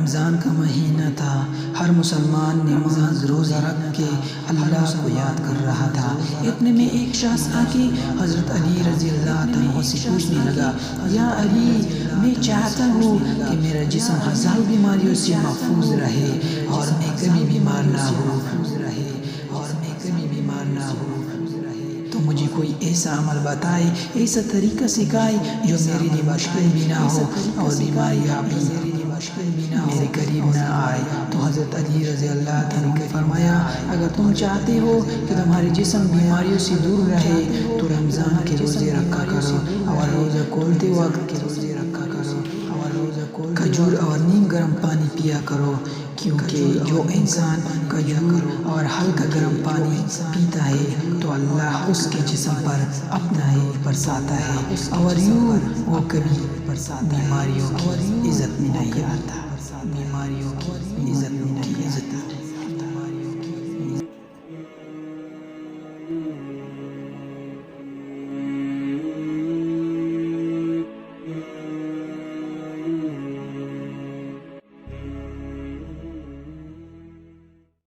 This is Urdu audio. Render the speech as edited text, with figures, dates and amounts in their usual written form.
رمضان کا مہینہ تھا، ہر مسلمان نماز روزہ رکھ کے اللہ کو یاد کر رہا تھا۔ اتنے میں ایک شخص آ کے حضرت علی رضی اللہ عنہ سے پوچھنے لگا، یا علی، میں چاہتا ہوں کہ میرا جسم ہزاروں بیماریوں سے محفوظ رہے اور میں کبھی بیمار نہ ہوں، تو مجھے کوئی ایسا عمل بتائے، ایسا طریقہ سکھائے جو میرے لیے مشکل بھی نہ ہو اور بیماریاں بھی میرے قریب نہ آئے۔ تو حضرت علی رضی اللہ عنہ نے فرمایا، اگر تم چاہتے ہو کہ تمہارے جسم بیماریوں سے دور رہے تو رمضان کے روزے رکھا کرو اور روزہ کھولتے وقت کھجور اور نیم گرم پانی پیا کرو، کیونکہ جو انسان کھجور اور ہلکا گرم پانی پیتا ہے تو اللہ اس کے جسم پر اپنا ہی برساتا ہے اور یوں وہ کبھی بیماریوں کی عزت میں نہیں آتا۔